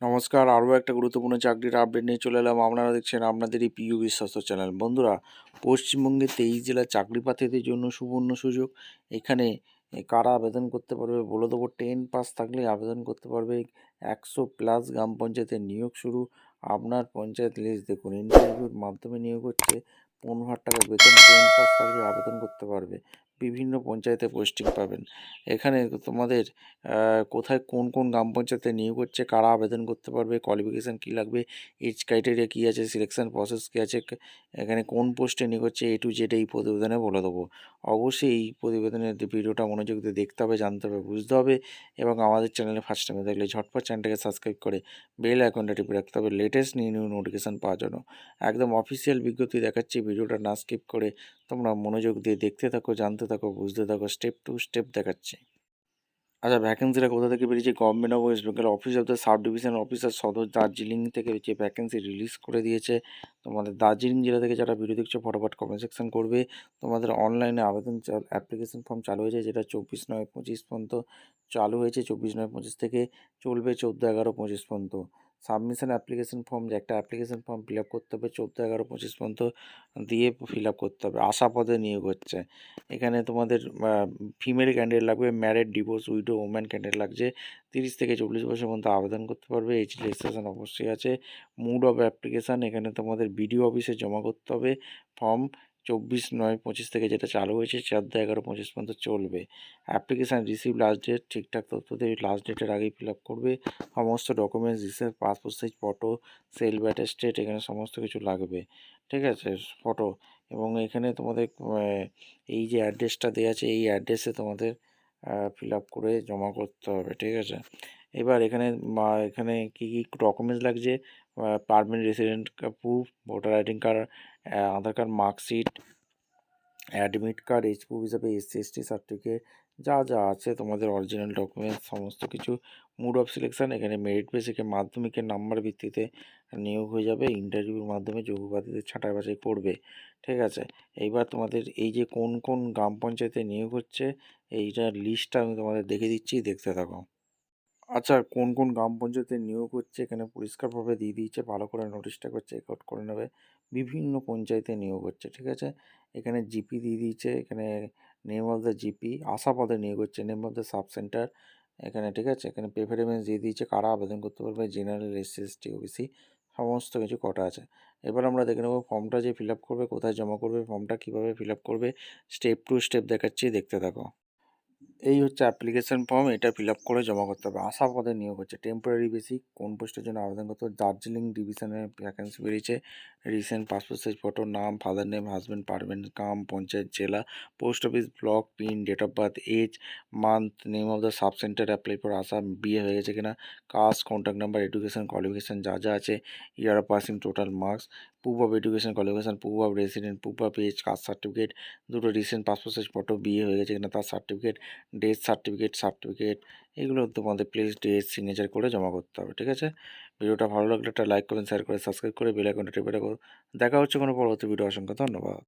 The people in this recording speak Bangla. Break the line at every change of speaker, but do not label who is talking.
নমস্কার, আরও একটা গুরুত্বপূর্ণ চাকরির আপডেট নিয়ে চলে এলাম। আপনারা দেখছেন আপনাদেরই পিইউ বিশ্বস্ত চ্যানেল। বন্ধুরা, পশ্চিমবঙ্গে 23 জেলার চাকরি প্রার্থীদের জন্য সুবর্ণ সুযোগ। এখানে কারা আবেদন করতে পারবে বলে দেবো। 10 পাস থাকলে আবেদন করতে পারবে। 100+ গ্রাম পঞ্চায়েতের নিয়োগ শুরু। আপনার পঞ্চায়েত লিস্ট দেখুন, ইন্টারভিউর মাধ্যমে নিয়োগ হচ্ছে। 15,000 টাকা বেতন। 10 পাস থাকলে আবেদন করতে পারবে। বিভিন্ন পঞ্চায়েতে পোস্টিং পাবেন। এখানে তোমাদের কোথায় কোন কোন গ্রাম পঞ্চায়েতে নিয়োগ হচ্ছে, কারা আবেদন করতে পারবে, কোয়ালিফিকেশান কী লাগবে, এজ ক্রাইটেরিয়া কী আছে, সিলেকশন প্রসেস কী আছে, এখানে কোন পোস্টে নিয়োগ হচ্ছে, A to Z এই প্রতিবেদনে বলে দেবো। অবশ্যই এই প্রতিবেদনের ভিডিওটা মনোযোগ দিয়ে দেখতে হবে, জানতে হবে, বুঝতে হবে। এবং আমাদের চ্যানেলে ফার্স্ট টাইমে দেখলে ঝটপট চ্যানেলটাকে সাবস্ক্রাইব করে বেল আইকনটা টিপে রাখতে হবে লেটেস্ট নিউ নোটিফিকেশান পাওয়ার জন্য। একদম অফিসিয়াল বিজ্ঞপ্তি দেখাচ্ছি, ভিডিওটা না স্কিপ করে তোমরা মনোযোগ দিয়ে দেখতে থাকো, জানতে থাকো, বুঝতে থাকো, স্টেপ টু স্টেপ দেখাচ্ছি। আচ্ছা, ভ্যাকেন্সিটা কোথা থেকে বেরিয়েছে? Government of West Bengal office of the sub division officer, সদর দার্জিলিং থেকে যে ভ্যাকেন্সি রিলিজ করে দিয়েছে। তোমাদের দার্জিলিং জেলা থেকে যারা ভিডিও দেখছো ফটাফট কমেন্ট সেকশন করবে। তোমাদের অনলাইনে আবেদন অ্যাপ্লিকেশন ফর্ম চালু হয়েছে, যেটা 24/9/25 পর্যন্ত চালু হয়েছে। 24/9/25 থেকে চলবে 14/11/25 পর্যন্ত। সাবমিশন অ্যাপ্লিকেশন ফর্ম, যে একটা অ্যাপ্লিকেশন ফর্ম ফিল আপ করতে হবে 14/11/25 পর্যন্ত দিয়ে ফিল আপ করতে হবে। আশা পদে নিয়োগ হচ্ছে। এখানে তোমাদের ফিমেল ক্যান্ডিডেট লাগবে, married, divorce, widow, woman candidate লাগছে। 30 থেকে 40 বছর পর্যন্ত আবেদন করতে পারবে। এজ রেজিস্ট্রেশন অবশ্যই আছে। মুড অফ অ্যাপ্লিকেশান, এখানে তোমাদের বিডিও অফিসে জমা করতে হবে ফর্ম। 24/9/25 থেকে যেটা চালু হয়েছে 14/11/25 পর্যন্ত চলবে। অ্যাপ্লিকেশান রিসিভ লাস্ট ডেট, ঠিকঠাক তথ্য দিয়ে লাস্ট ডেটের আগেই ফিল আপ করবে। সমস্ত documents receive, passport size photo, self attested, এখানে সমস্ত কিছু লাগবে। ঠিক আছে, ফটো। এবং এখানে তোমাদের এই যে অ্যাড্রেসটা দেওয়া আছে, এই অ্যাড্রেসে তোমাদের ফিল আপ করে জমা করতে হবে। ঠিক আছে, এবার এখানে কী কী ডকুমেন্টস লাগছে? Permanent resident proof, voter ID card, Aadhaar card, marksheet, admit card, age proof হিসাবে SC/ST সার্টিফিকেট, যা যা আছে তোমাদের অরিজিনাল ডকুমেন্টস সমস্ত কিছু। মুড অফ সিলেকশান, এখানে মেরিট বেসিকে মাধ্যমিকের নাম্বার ভিত্তিতে নিয়োগ হয়ে যাবে। ইন্টারভিউর মাধ্যমে যোগ্য প্রার্থীদের ছাঁটাই বাছাই করবে। ঠিক আছে, এইবার তোমাদের এই যে কোন কোন গ্রাম পঞ্চায়েতে নিয়োগ হচ্ছে, এইটার লিস্টটা আমি তোমাদের দেখে দিচ্ছি, দেখতে থাকো। আচ্ছা, কোন কোন গ্রাম পঞ্চায়েতে নিয়োগ হচ্ছে এখানে পরিষ্কারভাবে দিয়ে দিয়েছে, ভালো করে নোটিশটা করে চেক আউট করে নেবে। বিভিন্ন পঞ্চায়েতে নিয়োগ হচ্ছে। ঠিক আছে, এখানে জিপি দিয়ে দিয়েছে, এখানে নেম অফ দ্য জিপি, আশা পদে নিয়োগ হচ্ছে, name of the sub centre এখানে। ঠিক আছে, এখানে প্রেফারেন্স দিয়ে দিয়েছে, কারা আবেদন করতে পারবে, জেনারেল, SC/ST, OBC, সমস্ত কিছু কটা আছে। এবার আমরা দেখে নেবো ফর্মটা যে ফিল আপ করবে, কোথায় জমা করবে, ফর্মটা কীভাবে ফিল আপ করবে, স্টেপ টু স্টেপ দেখাচ্ছি, দেখতে থাকো। এই হচ্ছে অ্যাপ্লিকেশন ফর্ম, এটা ফিল আপ করে জমা করতে হবে। আশা পদে নিয়োগ হচ্ছে, টেম্পোরারি বেসিক। কোন পোস্টের জন্য আবেদন করতে হবে? দার্জিলিং ডিভিশনের ভ্যাকেন্সি বেরিয়েছে। রিসেন্ট পাসপোর্ট সাইজ ফটো, নাম, ফাদার নেম, হাজব্যান্ড, পারমেন্ট, গ্রাম পঞ্চায়েত, জেলা, post office, block, pin, date of birth, age, month, name of the sub centre apply for Assam, বিয়ে হয়ে গেছে কিনা, caste, contact number, education qualification যা যা আছে, year of passing, total marks, proof of education qualification, proof of resident, proof of age, caste certificate, দুটো রিসেন্ট পাসপোর্ট সাইজ ফটো, বিয়ে হয়ে গেছে কিনা তার সার্টিফিকেট, ডেথ সার্টিফিকেট, এগুলো তোমাদের প্লেস, ডেট, সিগনেচার করে জমা করতে হবে। ঠিক আছে, ভিডিওটা ভালো লাগলে একটা লাইক করবেন, শেয়ার করে, সাবস্ক্রাইব করে বেল আইকনটা টিপে রাখো। দেখা হচ্ছে কোনো পরবর্তী ভিডিও। অসংখ্য ধন্যবাদ।